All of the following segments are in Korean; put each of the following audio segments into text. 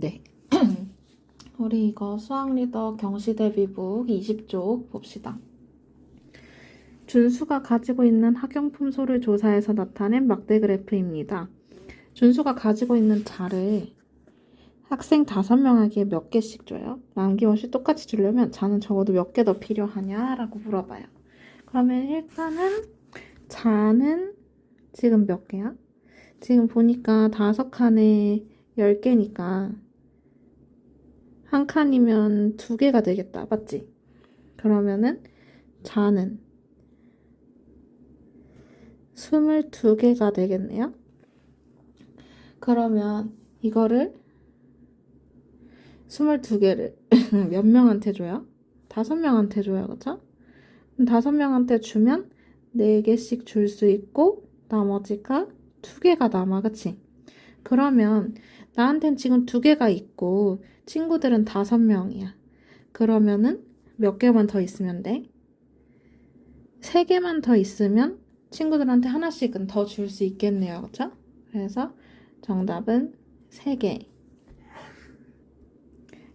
네. 우리 이거 수학 리더 경시 대비북 20쪽 봅시다. 준수가 가지고 있는 학용품소를 조사해서 나타낸 막대 그래프입니다. 준수가 가지고 있는 자를 학생 5명에게 몇 개씩 줘요? 남김없이 똑같이 주려면 자는 적어도 몇 개 더 필요하냐라고 물어봐요. 그러면 일단은 자는 지금 몇 개야? 지금 보니까 5칸에 10개니까 한 칸이면 2개가 되겠다. 맞지? 그러면은 자는 22개가 되겠네요. 그러면 이거를 22개를 몇 명한테 줘요? 5명한테 줘요. 그쵸? 5명한테 주면 4개씩 줄 수 있고 나머지가 2개가 남아. 그치? 그러면 나한텐 지금 2개가 있고 친구들은 5명이야. 그러면은 몇 개만 더 있으면 돼? 3개만 더 있으면 친구들한테 하나씩은 더 줄 수 있겠네요. 그쵸? 그래서 정답은 3개.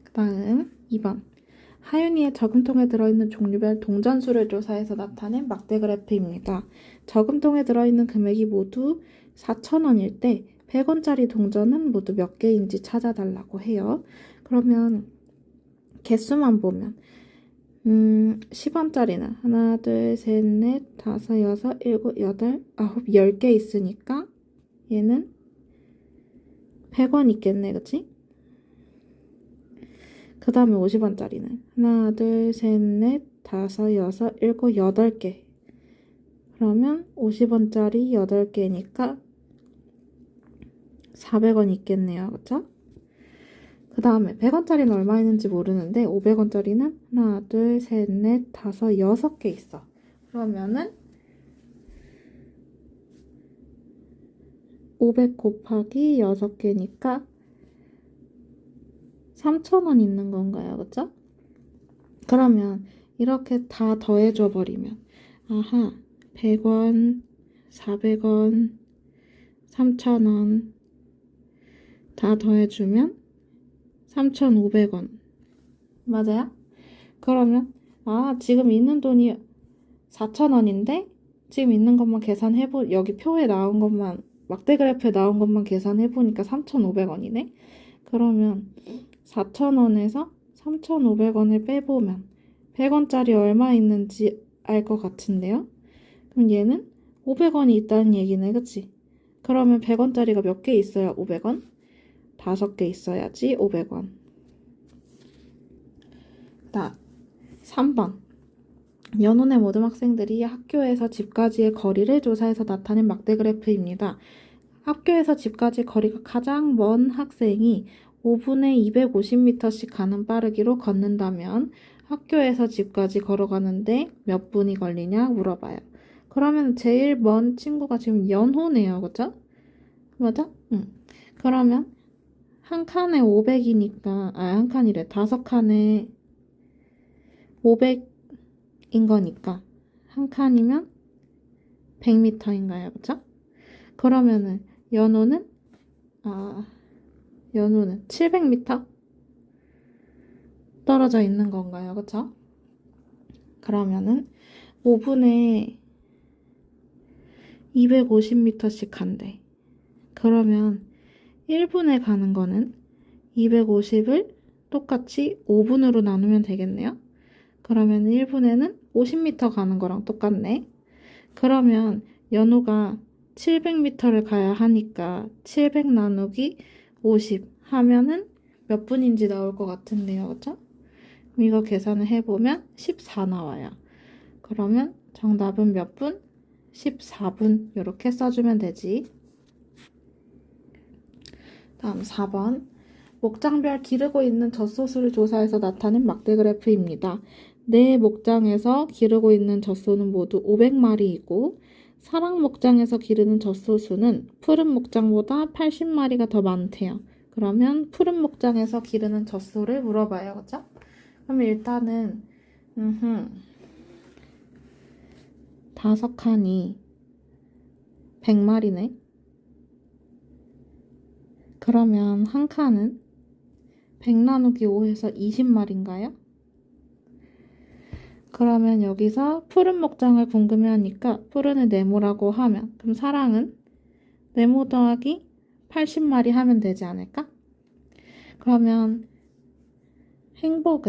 그 다음 2번. 하윤이의 저금통에 들어있는 종류별 동전수를 조사해서 나타낸 막대 그래프입니다. 저금통에 들어있는 금액이 모두 4,000원일 때 100원짜리 동전은 모두 몇 개인지 찾아달라고 해요. 그러면 개수만 보면 10원짜리는 하나, 둘, 셋, 넷, 다섯, 여섯, 일곱, 여덟, 아홉, 10개 있으니까 얘는 100원 있겠네, 그치? 그 다음에 50원짜리는 하나, 둘, 셋, 넷, 다섯, 여섯, 일곱, 8개. 그러면 50원짜리 8개니까 400원 있겠네요, 그쵸? 그 다음에 100원짜리는 얼마 있는지 모르는데 500원짜리는 하나, 둘, 셋, 넷, 다섯, 6개 있어. 그러면은 500 곱하기 6개니까 3,000원 있는 건가요? 그쵸? 그러면 이렇게 다 더해줘 버리면 아하 100원, 400원, 3,000원 다 더해주면 3,500원 맞아요? 그러면 지금 있는 돈이 4,000원인데 지금 있는 것만 계산해보 여기 표에 나온 것만 막대 그래프에 나온 것만 계산해보니까 3,500원이네? 그러면 4,000원에서 3,500원을 빼보면 100원짜리 얼마 있는지 알 것 같은데요? 그럼 얘는 500원이 있다는 얘기네, 그치? 그러면 100원짜리가 몇 개 있어야 500원? 5개 있어야지 500원. 3번. 연혼의 모든 학생들이 학교에서 집까지의 거리를 조사해서 나타낸 막대 그래프입니다. 학교에서 집까지 거리가 가장 먼 학생이 5분에 250m씩 가는 빠르기로 걷는다면 학교에서 집까지 걸어가는데 몇 분이 걸리냐 물어봐요. 그러면 제일 먼 친구가 지금 연호네요. 그죠? 맞아? 응. 그러면 한 칸에 500이니까 한 칸이래. 5칸에 500인 거니까 한 칸이면 100m인가요? 그죠? 그러면은 연호는 700m 떨어져 있는 건가요? 그쵸? 그러면은 5분에 250m씩 간대. 그러면 1분에 가는 거는 250을 똑같이 5분으로 나누면 되겠네요. 그러면 1분에는 50m 가는 거랑 똑같네. 그러면 연호가 700m를 가야 하니까 700 나누기 50 하면은 몇 분인지 나올 것 같은데요. 그쵸? 이거 계산을 해보면 14 나와요. 그러면 정답은 몇 분? 14분 이렇게 써주면 되지. 다음 4번. 목장별 기르고 있는 젖소수를 조사해서 나타낸 막대 그래프입니다. 네 목장에서 기르고 있는 젖소는 모두 500마리이고 사랑 목장에서 기르는 젖소 수는 푸른 목장보다 80마리가 더 많대요. 그러면 푸른 목장에서 기르는 젖소를 물어봐요. 그죠? 그러면 일단은 5칸이 100마리네. 그러면 한 칸은 100 나누기 5해서 20마리인가요? 그러면 여기서 푸른 목장을 궁금해하니까 푸른을 네모라고 하면 그럼 사랑은 네모 더하기 80마리 하면 되지 않을까? 그러면 행복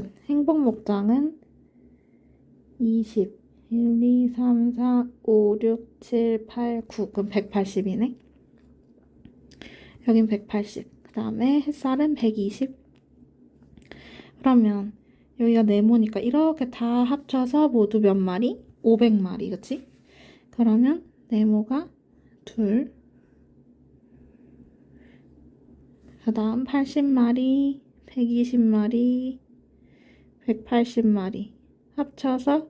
목장은 20, 1, 2, 3, 4, 5, 6, 7, 8, 9 그럼 180이네. 여긴 180. 그 다음에 햇살은 120. 그러면 여기가 네모니까 이렇게 다 합쳐서 모두 몇 마리? 500마리, 그치? 그러면 네모가 둘. 그 다음 80마리, 120마리, 180마리 합쳐서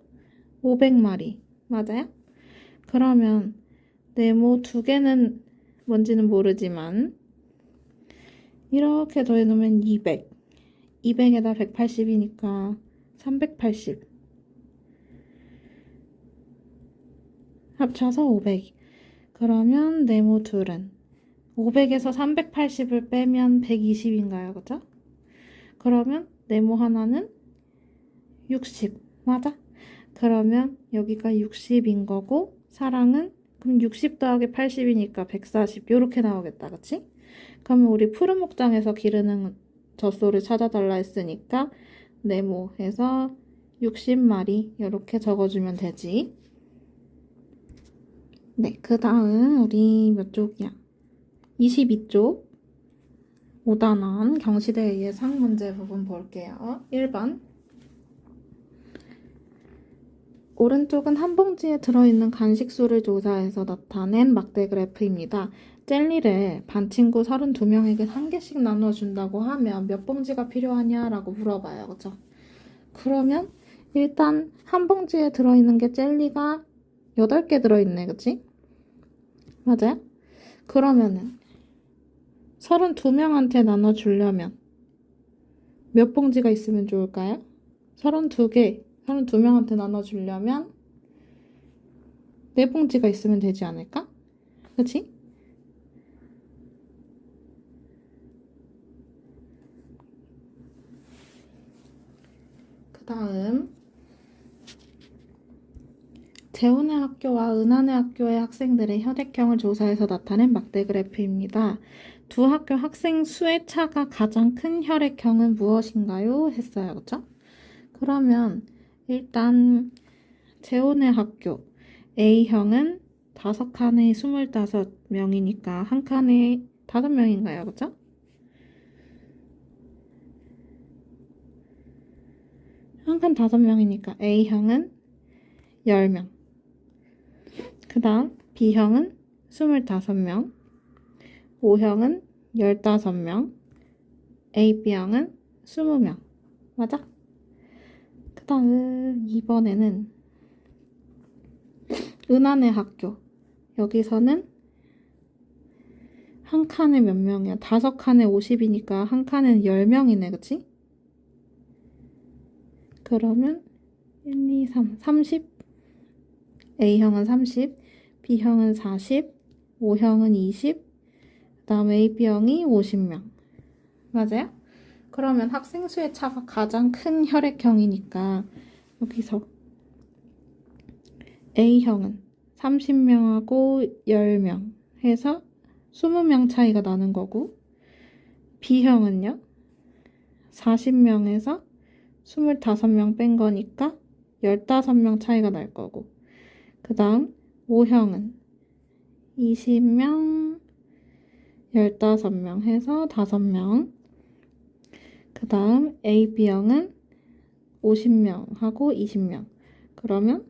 500마리. 맞아요? 그러면 네모 두 개는 뭔지는 모르지만 이렇게 더해놓으면 200. 200에다 180이니까 380. 합쳐서 500. 그러면 네모 둘은 500에서 380을 빼면 120인가요? 그죠? 그러면 네모 하나는 60. 맞아? 그러면 여기가 60인 거고 사랑은 그럼 60 더하기 80이니까 140. 요렇게 나오겠다. 그치? 그러면 우리 푸른 목장에서 기르는 젖소를 찾아달라 했으니까 네모해서 60마리 이렇게 적어주면 되지. 네, 그 다음 우리 몇 쪽이야? 22쪽 5단원 경시대 예상 문제 부분 볼게요. 1번 오른쪽은 한 봉지에 들어있는 간식수를 조사해서 나타낸 막대 그래프입니다. 젤리를 반 친구 32명에게 한 개씩 나눠준다고 하면 몇 봉지가 필요하냐라고 물어봐요. 그죠? 그러면 일단 한 봉지에 들어있는 게 젤리가 8개 들어있네. 그치? 맞아요? 그러면은 32명한테 나눠주려면 몇 봉지가 있으면 좋을까요? 32개, 32명한테 나눠주려면 4봉지가 있으면 되지 않을까? 그치? 그 다음 재훈의 학교와 은한의 학교의 학생들의 혈액형을 조사해서 나타낸 막대 그래프입니다. 두 학교 학생 수의 차가 가장 큰 혈액형은 무엇인가요? 했어요. 그쵸? 그러면 일단 재훈의 학교 A형은 5칸에 25명이니까 한 칸에 5명인가요? 그쵸? 한 칸 5명이니까 A형은 10명. 그 다음 B형은 25명, O형은 15명, AB형은 20명. 맞아? 그 다음 2번에는 은한의 학교. 여기서는 한 칸에 몇 명이야? 5칸에 50이니까 한 칸에는 10명이네. 그치? 그러면 1, 2, 3, 30. A형은 30, B형은 40, O형은 20, 그 다음에 AB형이 50명. 맞아요? 그러면 학생 수의 차가 가장 큰 혈액형이니까 여기서 A형은 30명하고 10명 해서 20명 차이가 나는 거고 B형은요 40명에서 25명 뺀 거니까 15명 차이가 날 거고 그 다음 O형은 20명 15명 해서 5명 그 다음 AB형은 50명하고 20명 그러면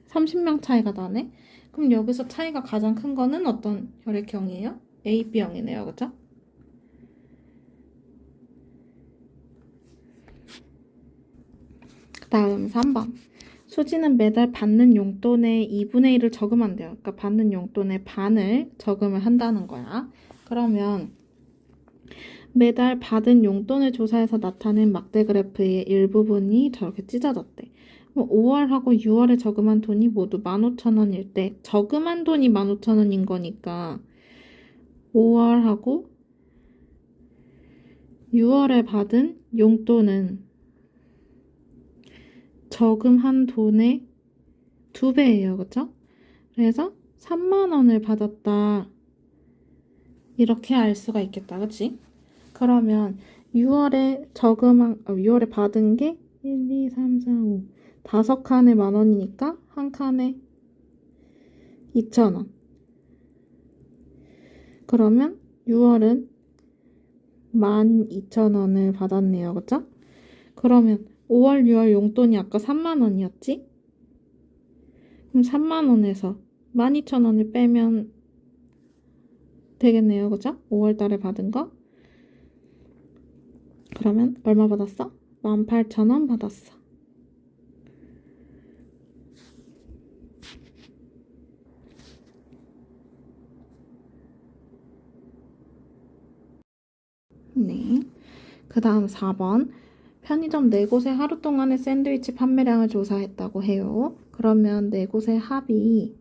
30명 차이가 나네? 그럼 여기서 차이가 가장 큰 거는 어떤 혈액형이에요? AB형이네요. 그죠? 그 다음 3번 수지는 매달 받는 용돈의 2분의 1을 적으면 돼요. 그러니까 받는 용돈의 반을 적으면 한다는 거야. 그러면 매달 받은 용돈을 조사해서 나타낸 막대 그래프의 일부분이 저렇게 찢어졌대. 5월하고 6월에 저금한 돈이 모두 15,000원일 때 저금한 돈이 15,000원인 거니까 5월하고 6월에 받은 용돈은 저금한 돈의 2배예요. 그쵸? 그래서 3만 원을 받았다. 이렇게 알 수가 있겠다. 그치? 그러면 6월에 받은 게 1, 2, 3, 4, 5. 5칸에 만 원이니까 한 칸에 2,000원. 그러면 6월은 12,000원을 받았네요. 그쵸? 그러면 5월, 6월 용돈이 아까 3만 원이었지? 그럼 3만 원에서 12,000원을 빼면 되겠네요. 그죠? 5월 달에 받은 거. 그러면 얼마 받았어? 18,000원 받았어. 네. 그 다음 4번. 편의점 4곳에 하루 동안의 샌드위치 판매량을 조사했다고 해요. 그러면 4곳의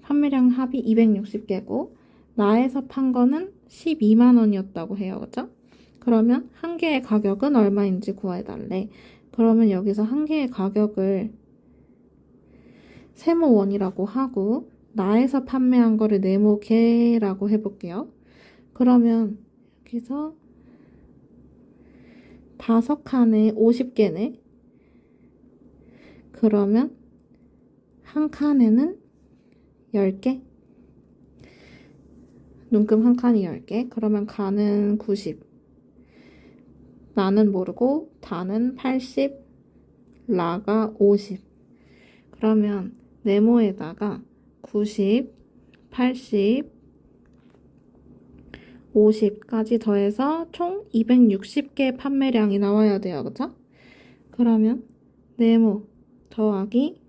판매량 합이 260개고, 나에서 판 거는 12만 원이었다고 해요. 그죠? 그러면 한 개의 가격은 얼마인지 구해달래. 그러면 여기서 한 개의 가격을 세모원이라고 하고, 나에서 판매한 거를 네모개라고 해볼게요. 그러면 여기서 5칸에 50개네. 그러면 한 칸에는 10개? 눈금 한 칸이 10개. 그러면 가는 90. 나는 모르고 다는 80. 라가 50. 그러면 네모에다가 90, 80, 50까지 더해서 총 260개 판매량이 나와야 돼요. 그쵸? 그러면 네모 더하기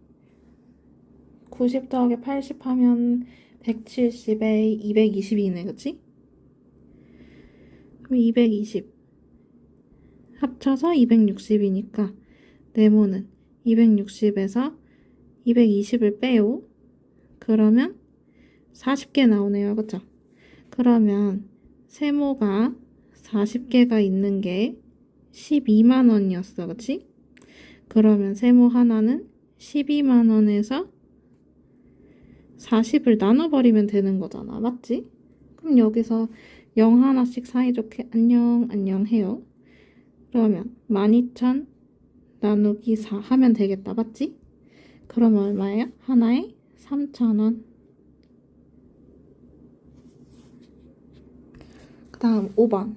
90 더하기 80 하면 170에 220이네. 그치? 그럼 220 합쳐서 260이니까 네모는 260에서 220을 빼요. 그러면 40개 나오네요. 그쵸? 그러면 세모가 40개가 있는 게 12만 원이었어. 그치? 그러면 세모 하나는 12만 원에서 40을 나눠버리면 되는 거잖아. 맞지? 그럼 여기서 0 하나씩 사이좋게 안녕 안녕 해요. 그러면 12,000 나누기 4 하면 되겠다. 맞지? 그러면 얼마예요? 하나에 3,000원. 그 다음 5번.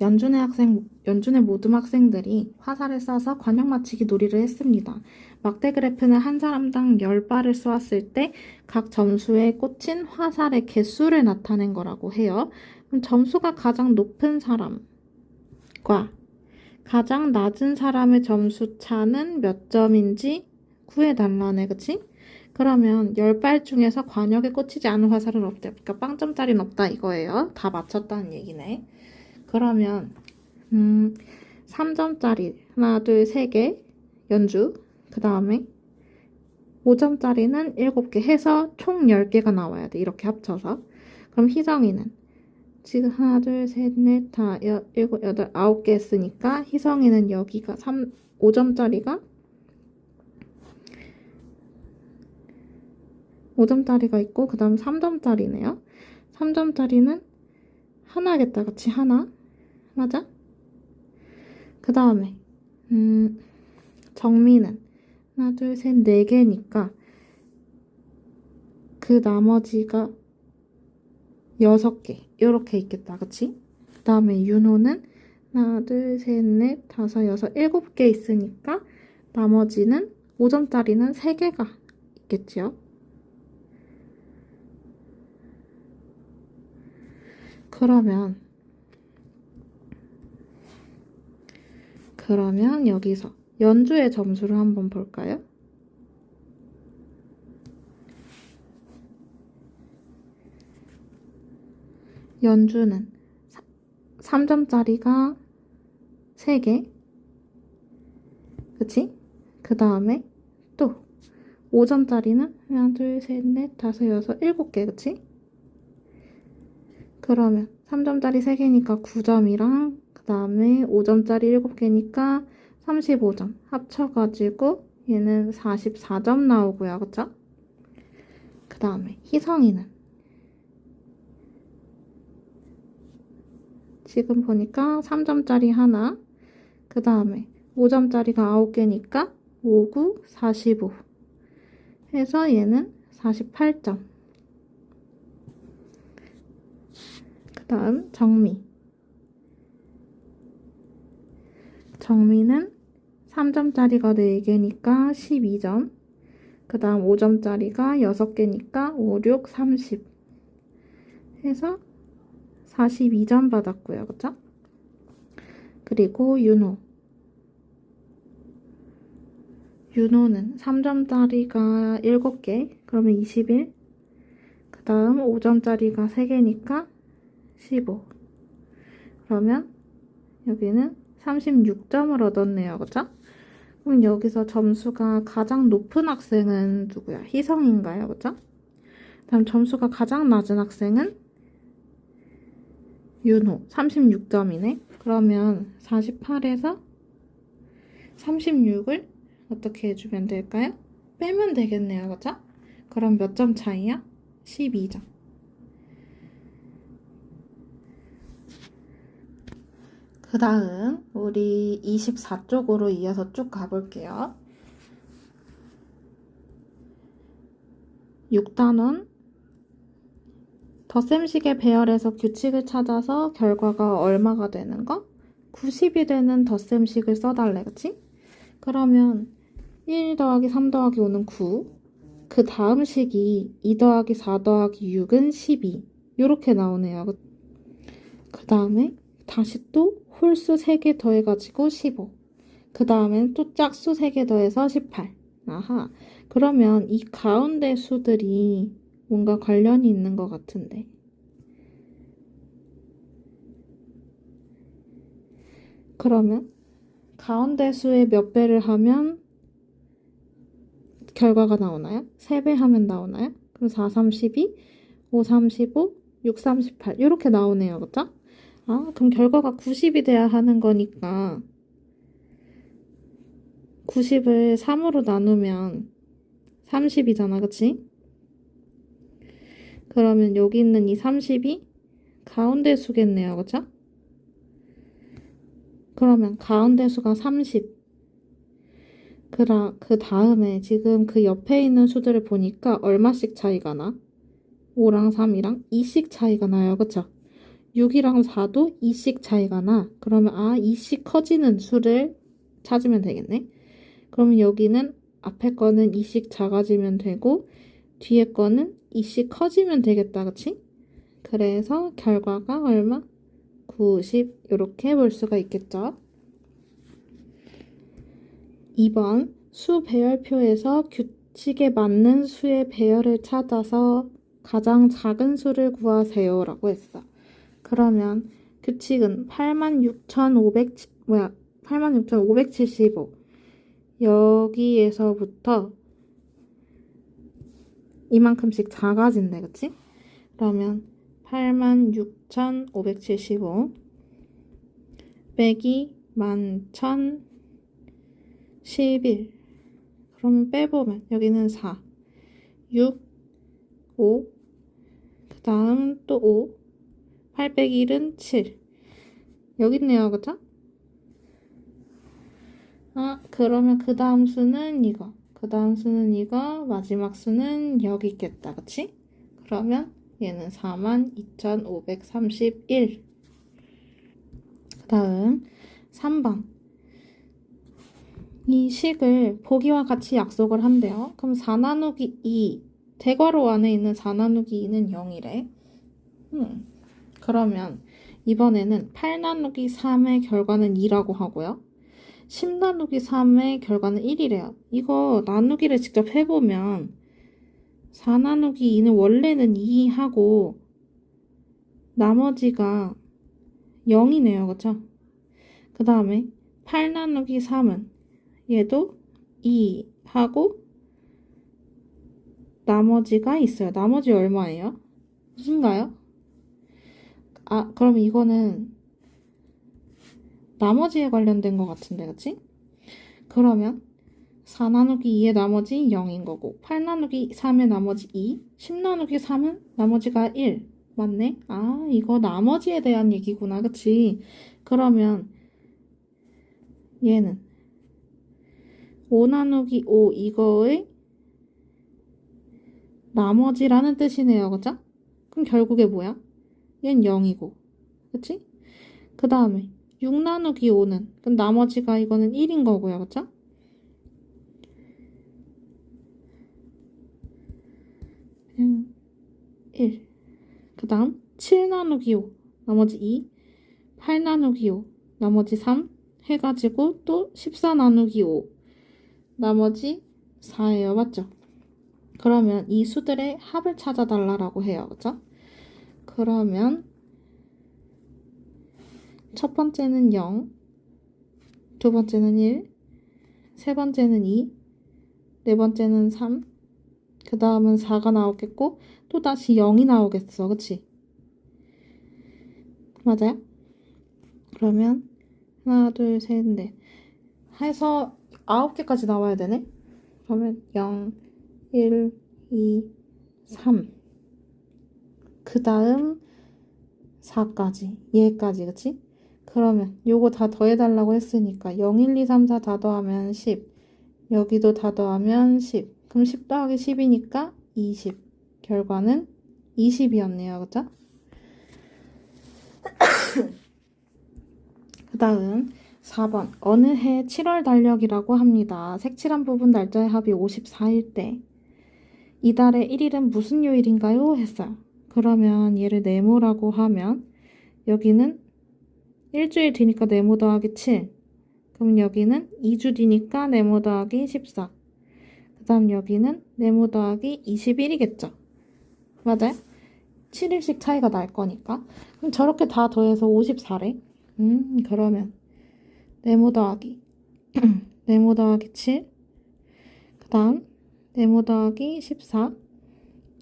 연준의 모든 학생들이 화살을 쏴서 관역 맞히기 놀이를 했습니다. 막대 그래프는 한 사람당 10발을 쏘았을 때 각 점수에 꽂힌 화살의 개수를 나타낸 거라고 해요. 그럼 점수가 가장 높은 사람과 가장 낮은 사람의 점수 차는 몇 점인지 구해달라네. 그치? 그러면 10발 중에서 관역에 꽂히지 않은 화살은 없대. 그러니까 빵점짜리는 없다 이거예요. 다 맞췄다는 얘기네. 그러면 3점짜리 하나, 둘, 3개 연주. 그 다음에 5점짜리는 7개 해서 총 10개가 나와야 돼. 이렇게 합쳐서. 그럼 희성이는 지금 하나, 둘, 셋, 넷, 다, 7, 8, 9개 했으니까 희성이는 여기가 5점짜리가 5점짜리가 있고 그 다음 3점짜리네요. 3점짜리는 하나겠다. 그치? 하나. 맞아? 그 다음에 정민은 하나, 둘, 셋, 4개니까 그 나머지가 6개 이렇게 있겠다. 그치? 그 다음에 윤호는 하나, 둘, 셋, 넷, 다섯, 여섯, 7개 있으니까 나머지는 5점짜리는 3개가 있겠지요. 그러면 여기서 연주의 점수를 한번 볼까요? 연주는 3점짜리가 3개. 그치? 그 다음에 또 5점짜리는 하나, 둘, 셋, 넷, 다섯, 여섯, 7개. 그치? 그러면 3점짜리 3개니까 9점이랑 그 다음에 5점짜리 7개니까 35점 합쳐가지고 얘는 44점 나오고요. 그쵸? 그 다음에 희성이는 지금 보니까 3점짜리 하나, 그 다음에 5점짜리가 9개니까 5, 9, 45 해서 얘는 48점. 그 다음 정미는 3점짜리가 4개니까 12점, 그 다음 5점짜리가 6개니까 5, 6, 30 해서 42점 받았고요. 그쵸? 그리고 윤호는 3점짜리가 7개, 그러면 21. 그 다음 5점짜리가 3개니까 15. 그러면 여기는 36점을 얻었네요. 그쵸? 그럼 여기서 점수가 가장 높은 학생은 누구야? 희성인가요? 그쵸? 다음 점수가 가장 낮은 학생은 윤호, 36점이네. 그러면 48에서 36을 어떻게 해주면 될까요? 빼면 되겠네요. 그쵸? 그럼 몇 점 차이야? 12점. 그 다음 우리 24쪽으로 이어서 쭉 가볼게요. 6단원 덧셈식의 배열에서 규칙을 찾아서 결과가 얼마가 되는 거? 90이 되는 덧셈식을 써달래. 그치? 그러면 1 더하기 3 더하기 5는 9, 그 다음 식이 2 더하기 4 더하기 6은 12 이렇게 나오네요. 그 다음에 다시 또 홀수 3개 더해가지고 15, 그 다음엔 또 짝수 3개 더해서 18. 아하, 그러면 이 가운데 수들이 뭔가 관련이 있는 것 같은데. 그러면 가운데 수의 몇 배를 하면 결과가 나오나요? 3배 하면 나오나요? 그럼 4, 32, 5, 35, 6, 38 이렇게 나오네요. 그쵸? 아, 그럼 결과가 90이 돼야 하는 거니까 90을 3으로 나누면 30이잖아. 그치? 그러면 여기 있는 이 30이 가운데 수겠네요. 그쵸? 그러면 가운데 수가 30. 그 다음에 지금 그 옆에 있는 수들을 보니까 얼마씩 차이가 나? 5랑 3이랑 2씩 차이가 나요. 그쵸? 6이랑 4도 2씩 차이가 나. 그러면 2씩 커지는 수를 찾으면 되겠네. 그러면 여기는 앞에 거는 2씩 작아지면 되고 뒤에 거는 2씩 커지면 되겠다. 그치? 그래서 결과가 얼마? 90 이렇게 볼 수가 있겠죠. 2번 수 배열표에서 규칙에 맞는 수의 배열을 찾아서 가장 작은 수를 구하세요 라고 했어. 그러면 규칙은 86,575 여기에서부터 이만큼씩 작아진대. 그치? 그러면 86,575 빼기 11,011 그러면 빼보면 여기는 4, 6, 5, 그 다음 또 5, 8 빼기 1은 7 여기 있네요. 그쵸? 그러면 그 다음 수는 이거, 그 다음 수는 이거, 마지막 수는 여기 있겠다. 그치? 그러면 얘는 42,531. 그 다음 3번 이 식을 보기와 같이 약속을 한대요. 그럼 4 나누기 2 대괄호 안에 있는 4 나누기 2는 0이래. 그러면 이번에는 8 나누기 3의 결과는 2라고 하고요. 10 나누기 3의 결과는 1이래요. 이거 나누기를 직접 해보면 4 나누기 2는 원래는 2 하고 나머지가 0이네요. 그쵸? 그 다음에 8 나누기 3은 얘도 2 하고 나머지가 있어요. 나머지 얼마예요? 무슨가요? 그럼 이거는 나머지에 관련된 것 같은데, 그치? 그러면 4 나누기 2의 나머지 0인 거고 8 나누기 3의 나머지 2, 10 나누기 3은 나머지가 1. 맞네? 이거 나머지에 대한 얘기구나. 그치? 그러면 얘는 5 나누기 5 이거의 나머지라는 뜻이네요. 그죠? 그럼 결국에 뭐야? 얘는 0이고. 그치? 그 다음에 6 나누기 5는 그럼 나머지가 이거는 1인 거고요. 그쵸? 그냥 1. 그 다음 7 나누기 5 나머지 2, 8 나누기 5 나머지 3 해가지고 또 14 나누기 5 나머지 4예요. 맞죠? 그러면 이 수들의 합을 찾아달라고 해요. 그쵸? 그러면 첫 번째는 0, 두 번째는 1, 세 번째는 2, 네 번째는 3, 그 다음은 4가 나오겠고 또 다시 0이 나오겠어. 그치? 맞아요? 그러면 하나, 둘, 셋, 넷 해서 9개까지 나와야 되네? 그러면 0, 1, 2, 3 그 다음 4까지 얘까지. 그치? 그러면 요거 다 더해달라고 했으니까 0, 1, 2, 3, 4 다 더하면 10 여기도 다 더하면 10 그럼 10 더하기 10이니까 20 결과는 20이었네요. 그쵸? 그 다음 4번 어느 해 7월 달력이라고 합니다. 색칠한 부분 날짜의 합이 54일 때 이달의 1일은 무슨 요일인가요? 했어요. 그러면 얘를 네모라고 하면 여기는 일주일 뒤니까 네모 더하기 7 그럼 여기는 2주 뒤니까 네모 더하기 14 그 다음 여기는 네모 더하기 21이겠죠. 맞아요? 7일씩 차이가 날 거니까 그럼 저렇게 다 더해서 54래. 그러면 네모 더하기 네모 더하기 7 그 다음 네모 더하기 14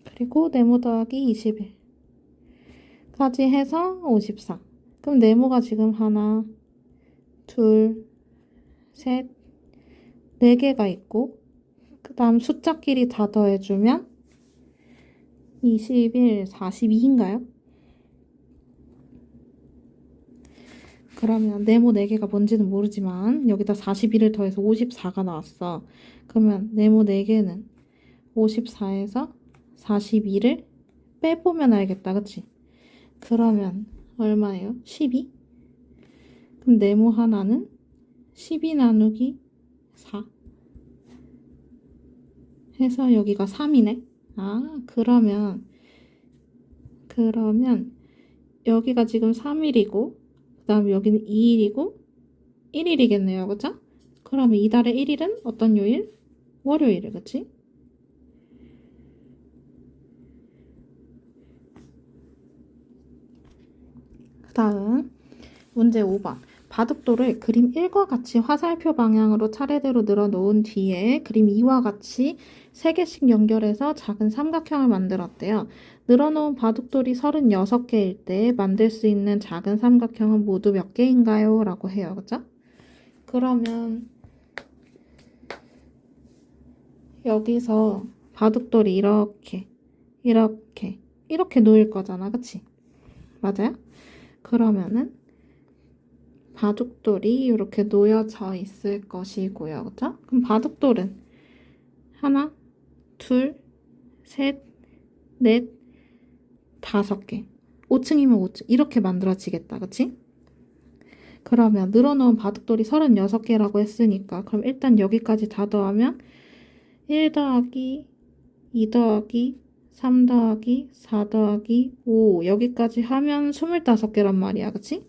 그리고 네모 더하기 21까지 해서 54 그럼 네모가 지금 하나 둘 셋 4개가 있고 그 다음 숫자끼리 다 더해주면 21, 42인가요? 그러면 네모 4개가 뭔지는 모르지만 여기다 41을 더해서 54가 나왔어. 그러면 네모 4개는 54에서 42를 빼보면 알겠다. 그치? 그러면 얼마예요? 12? 그럼 네모 하나는 12 나누기 4 해서 여기가 3이네. 그러면 여기가 지금 3일이고 그 다음에 여기는 2일이고 1일이겠네요. 그쵸? 그러면 이달의 1일은 어떤 요일? 월요일. 그치? 그 다음 문제 5번 바둑돌을 그림 1과 같이 화살표 방향으로 차례대로 늘어놓은 뒤에 그림 2와 같이 3개씩 연결해서 작은 삼각형을 만들었대요. 늘어놓은 바둑돌이 36개일 때 만들 수 있는 작은 삼각형은 모두 몇 개인가요? 라고 해요. 그죠? 그러면 여기서 바둑돌이 이렇게 놓일 거잖아. 그치? 맞아요? 그러면은 바둑돌이 이렇게 놓여져 있을 것이고요. 그쵸? 그럼 바둑돌은 하나, 둘, 셋, 넷, 5개. 5층이면 5층. 이렇게 만들어지겠다. 그치? 그러면 늘어놓은 바둑돌이 36개라고 했으니까 그럼 일단 여기까지 다 더하면 1 더하기 2 더하기 3 더하기 4 더하기 5 여기까지 하면 25개란 말이야. 그치?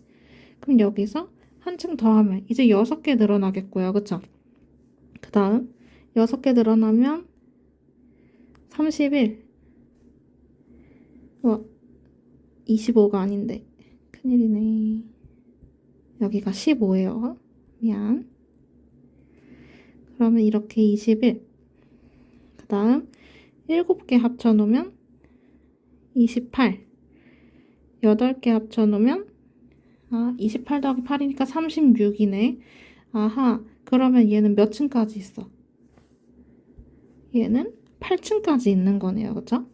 그럼 여기서 한층 더하면 이제 6개 늘어나겠고요. 그쵸? 그 다음 6개 늘어나면 31 25가 아닌데 큰일이네. 여기가 15예요. 미안. 그러면 이렇게 21 그 다음 7개 합쳐놓으면 28 8개 합쳐놓으면 28 더하기 8이니까 36이네. 아하, 그러면 얘는 몇 층까지 있어? 얘는 8층까지 있는 거네요. 그죠?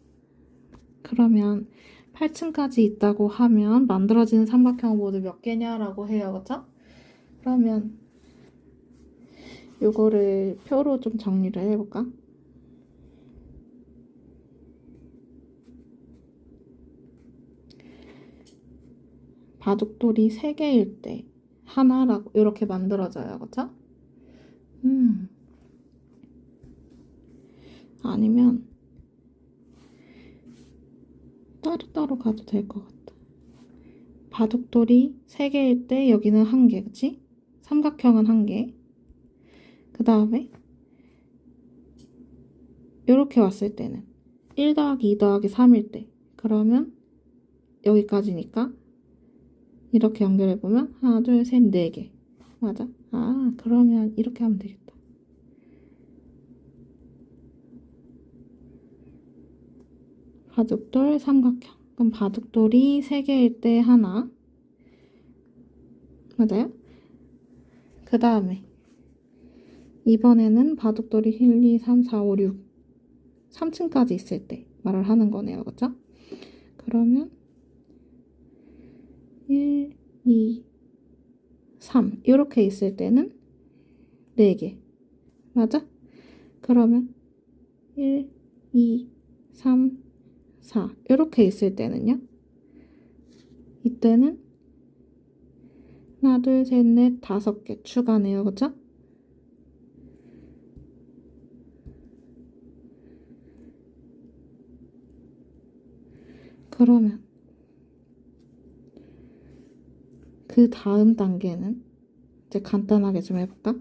그러면 8층까지 있다고 하면 만들어지는 삼각형 모두 몇 개냐라고 해요. 그죠? 그러면 요거를 표로 좀 정리를 해볼까? 바둑돌이 3개일 때 하나라고 이렇게 만들어져요. 그죠? 아니면 따로따로 가도 될 것 같아. 바둑돌이 3개일 때 여기는 1개, 그치? 삼각형은 1개. 그 다음에 이렇게 왔을 때는 1 더하기 2 더하기 3일 때 그러면 여기까지니까 이렇게 연결해보면 하나, 둘, 셋, 4개. 맞아? 그러면 이렇게 하면 되겠다. 바둑돌 삼각형. 그럼 바둑돌이 3개일 때 하나. 맞아요? 그 다음에 이번에는 바둑돌이 1, 2, 3, 4, 5, 6 3층까지 있을 때 말을 하는 거네요. 그죠? 그러면 1, 2, 3 이렇게 있을 때는 4개. 맞아? 그러면 1, 2, 3, 4 이렇게 있을 때는요. 이때는 하나, 둘, 셋, 넷, 5개 추가네요. 그죠? 그러면 그 다음 단계는 이제 간단하게 좀 해볼까?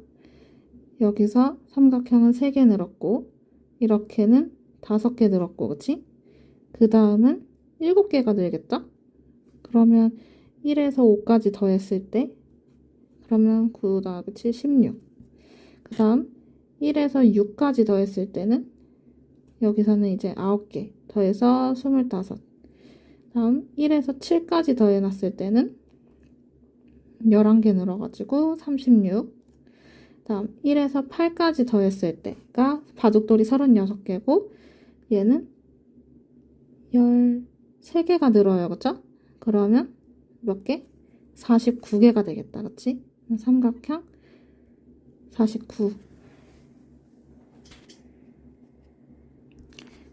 여기서 삼각형은 3개 늘었고 이렇게는 5개 늘었고 그치? 그 다음은 7개가 늘겠죠? 그러면 1에서 5까지 더했을 때 그러면 9 더하기 7, 16. 그 다음 1에서 6까지 더했을 때는 여기서는 이제 9개 더해서 25. 다음 1에서 7까지 더해놨을 때는 11개 늘어가지고 36. 다음 1에서 8까지 더했을 때가 바둑돌이 36개고 얘는 13개가 늘어요. 그쵸? 그러면 몇 개? 49개가 되겠다. 그치? 삼각형 49.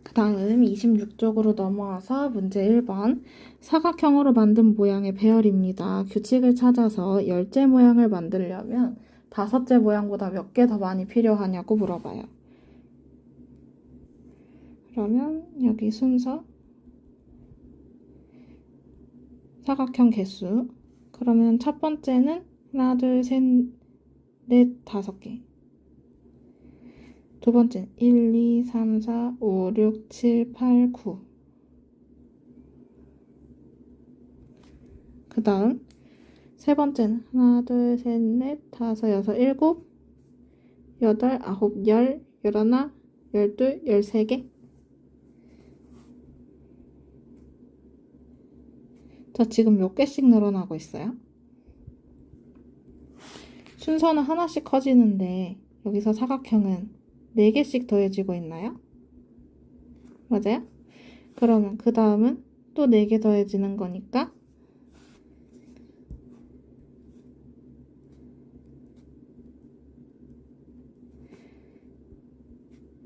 그 다음 26쪽으로 넘어와서 문제 1번 사각형으로 만든 모양의 배열입니다. 규칙을 찾아서 열째 모양을 만들려면 5째 모양보다 몇 개 더 많이 필요하냐고 물어봐요. 그러면 여기 순서 사각형 개수 그러면 첫 번째는 하나, 둘, 셋, 넷, 5개. 두 번째는 1, 2, 3, 4, 5, 6, 7, 8, 9. 그 다음 세 번째는 하나, 둘, 셋, 넷, 5, 6, 7, 8, 9, 10, 11, 12, 13개. 자, 지금 몇 개씩 늘어나고 있어요? 순서는 하나씩 커지는데 여기서 사각형은 4개씩 더해지고 있나요? 맞아요? 그러면 그 다음은 또 4개 더해지는 거니까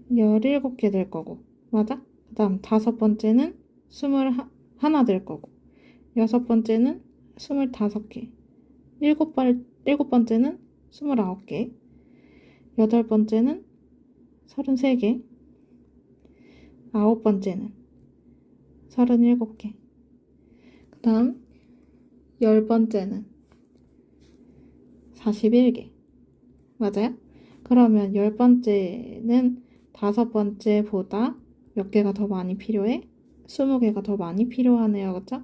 17개 될 거고 맞아? 그 다음 5번째는 21 될 거고 6번째는 25개 7번째는 29개 8번째는 33개 9번째는 37개 그 다음 10번째는 41개 맞아요? 그러면 10번째는 5번째보다 몇 개가 더 많이 필요해? 20개가 더 많이 필요하네요. 그쵸?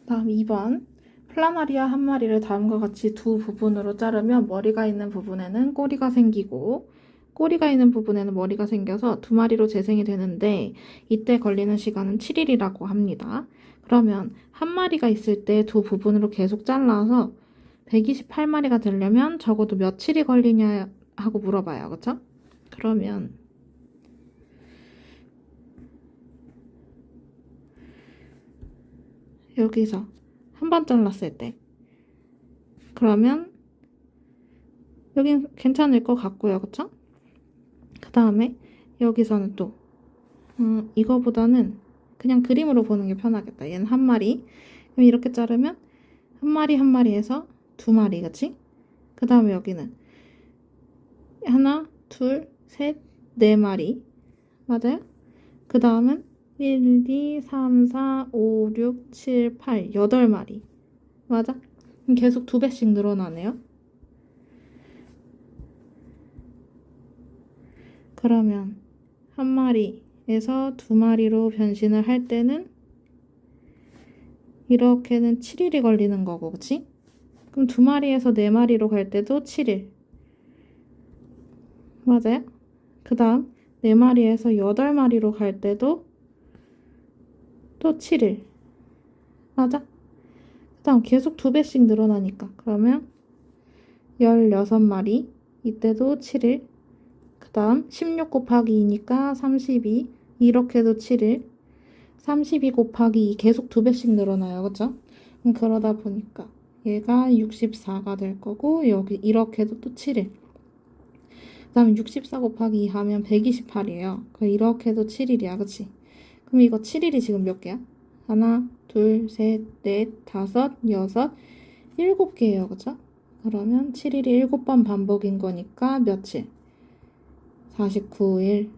다음 2번 플라나리아 한 마리를 다음과 같이 두 부분으로 자르면 머리가 있는 부분에는 꼬리가 생기고 꼬리가 있는 부분에는 머리가 생겨서 2마리로 재생이 되는데 이때 걸리는 시간은 7일이라고 합니다. 그러면 한 마리가 있을 때 두 부분으로 계속 잘라서 128마리가 되려면 적어도 며칠이 걸리냐 하고 물어봐요. 그쵸? 그러면 여기서 한 번 잘랐을 때 그러면 여긴 괜찮을 것 같고요. 그쵸? 그 다음에 여기서는 또 이거보다는 그냥 그림으로 보는 게 편하겠다. 얘는 한 마리. 그럼 이렇게 자르면 한 마리 한 마리에서 2마리, 그치? 그 다음에 여기는 하나, 둘, 셋, 4마리. 맞아요? 그 다음은 1, 2, 3, 4, 5, 6, 7, 8, 8마리. 맞아? 그럼 계속 2배씩 늘어나네요. 그러면 한 마리에서 2마리로 변신을 할 때는 이렇게는 7일이 걸리는 거고, 그치? 그럼 2마리에서 4마리로 갈 때도 7일. 맞아요? 그 다음 4마리에서 8마리로 갈 때도 또 7일. 맞아? 그 다음 계속 2배씩 늘어나니까. 그러면 16마리. 이때도 7일. 그 다음 16 곱하기 2니까 32. 이렇게도 7일. 32 곱하기 2 계속 2배씩 늘어나요. 그쵸? 그러다 보니까 얘가 64가 될 거고 여기 이렇게도 또 7일. 그 다음에 64 곱하기 2 하면 128이에요. 이렇게도 7일이야. 그치? 그럼 이거 7일이 지금 몇 개야? 하나, 둘, 셋, 넷, 다섯, 여섯, 7개예요. 그쵸? 그러면 7일이 7번 반복인 거니까 며칠? 49일.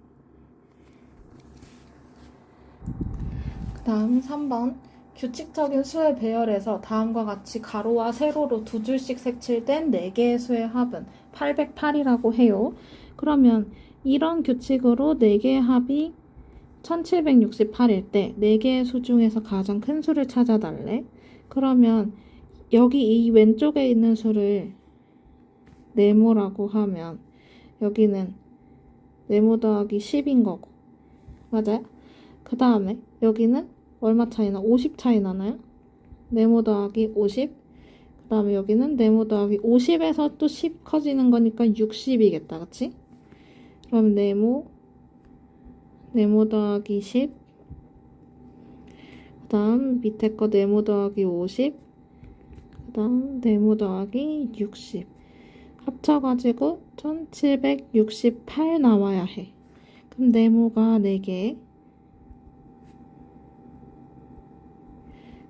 그 다음 3번. 규칙적인 수의 배열에서 다음과 같이 가로와 세로로 2줄씩 색칠된 4개의 수의 합은 808이라고 해요. 그러면 이런 규칙으로 4개의 합이 1768일 때 4개의 수 중에서 가장 큰 수를 찾아달래. 그러면 여기 이 왼쪽에 있는 수를 네모라고 하면 여기는 네모 더하기 10인 거고. 맞아요? 그 다음에 여기는 얼마 차이 나? 50 차이 나나요? 네모 더하기 50. 그 다음에 여기는 네모 더하기 50에서 또 10 커지는 거니까 60이겠다. 그치? 그럼 네모 더하기 10. 그 다음 밑에 거 네모 더하기 50. 그 다음 네모 더하기 60. 합쳐가지고 1768 나와야 해. 그럼 네모가 4개.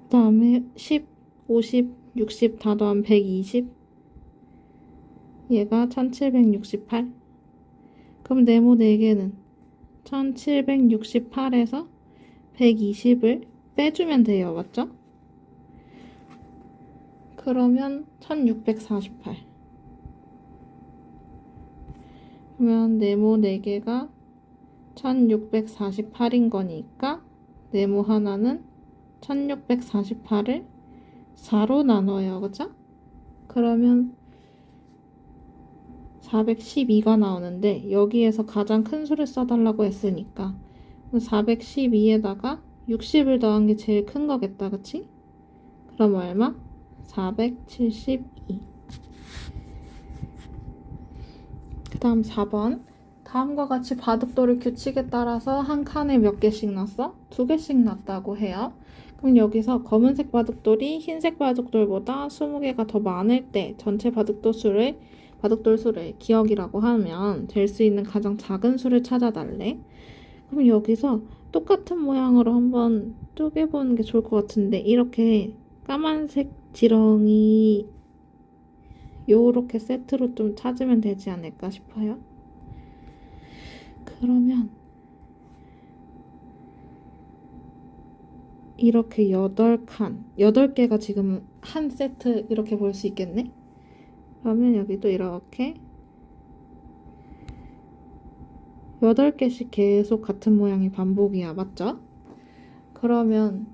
그 다음에 10, 50, 60 다 더하면 120. 얘가 1768. 그럼 네모 4개는 1768에서 120을 빼주면 돼요. 맞죠? 그러면 1648. 그러면 네모 4개가 1648인 거니까 네모 하나는 1648을 4로 나눠요. 그죠? 그러면 412가 나오는데 여기에서 가장 큰 수를 써달라고 했으니까 412에다가 60을 더한 게 제일 큰 거겠다. 그치? 그럼 얼마? 472. 그 다음 4번. 다음과 같이 바둑돌을 규칙에 따라서 한 칸에 몇 개씩 놨어? 2개씩 놨다고 해요. 그럼 여기서 검은색 바둑돌이 흰색 바둑돌보다 20개가 더 많을 때 전체 바둑돌 수를 기억이라고 하면 될 수 있는 가장 작은 수를 찾아달래. 그럼 여기서 똑같은 모양으로 한번 쪼개보는 게 좋을 것 같은데 이렇게 까만색 지렁이 요렇게 세트로 좀 찾으면 되지 않을까 싶어요. 그러면 이렇게 8칸, 8개가 지금 한 세트 이렇게 볼 수 있겠네? 그러면 여기도 이렇게 8개씩 계속 같은 모양이 반복이야. 맞죠? 그러면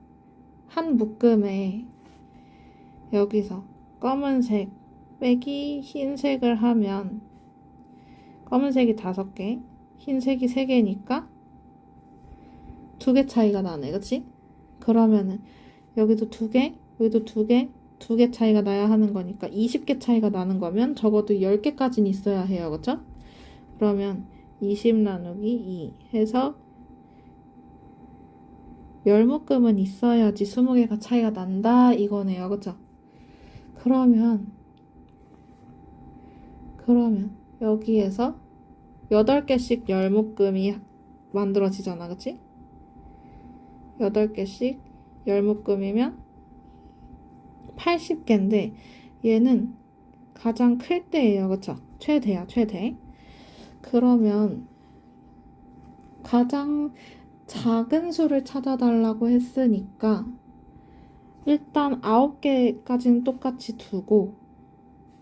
한 묶음에 여기서 검은색 빼기 흰색을 하면 검은색이 5개, 흰색이 3개니까 2개 차이가 나네, 그치? 그러면은 여기도 2개, 여기도 2개, 2개 차이가 나야 하는 거니까 20개 차이가 나는 거면 적어도 10개까지는 있어야 해요, 그쵸? 그러면 20 나누기 2 해서 10묶음은 있어야지 20개가 차이가 난다 이거네요, 그쵸? 그러면 여기에서 8개씩 10묶음이 만들어지잖아, 그치? 8개씩 10묶음이면 80개인데 얘는 가장 클 때예요, 그쵸? 최대야, 최대. 그러면 가장 작은 수를 찾아달라고 했으니까 일단 9개까지는 똑같이 두고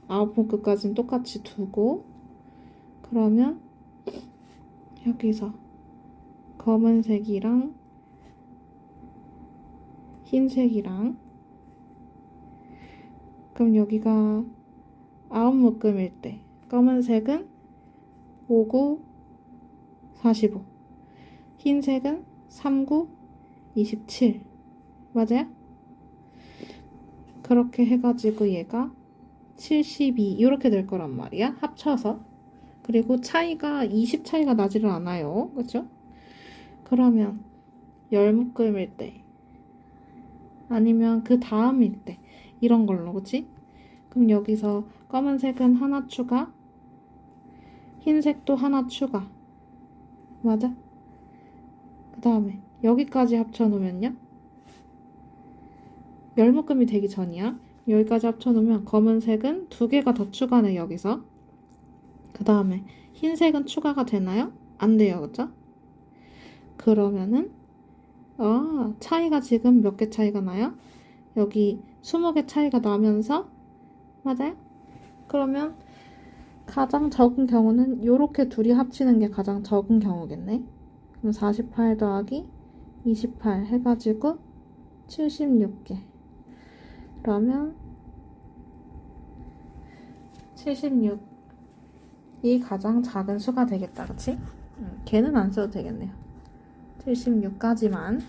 9묶음까지는 똑같이 두고 그러면 여기서 검은색이랑 흰색이랑 그럼 여기가 9묶음일 때 검은색은 5, 9, 45 흰색은 3, 9, 27 맞아요? 그렇게 해가지고 얘가 72 이렇게 될 거란 말이야 합쳐서 그리고 차이가 20 차이가 나지를 않아요 그쵸? 그러면 10묶음일 때 아니면 그 다음일 때 이런 걸로 그치? 그럼 여기서 검은색은 하나 추가 흰색도 하나 추가 맞아? 그 다음에 여기까지 합쳐놓으면요 10묶음이 되기 전이야 여기까지 합쳐놓으면 검은색은 2개가 더 추가네 여기서 그 다음에 흰색은 추가가 되나요? 안 돼요 그쵸? 그러면은 차이가 지금 몇 개 차이가 나요? 여기 20개 차이가 나면서 맞아요? 그러면 가장 적은 경우는 요렇게 둘이 합치는 게 가장 적은 경우겠네 그럼 48 더하기 28 해가지고 76개 그러면 76이 가장 작은 수가 되겠다 그치? 걔는 안 써도 되겠네요 76까지만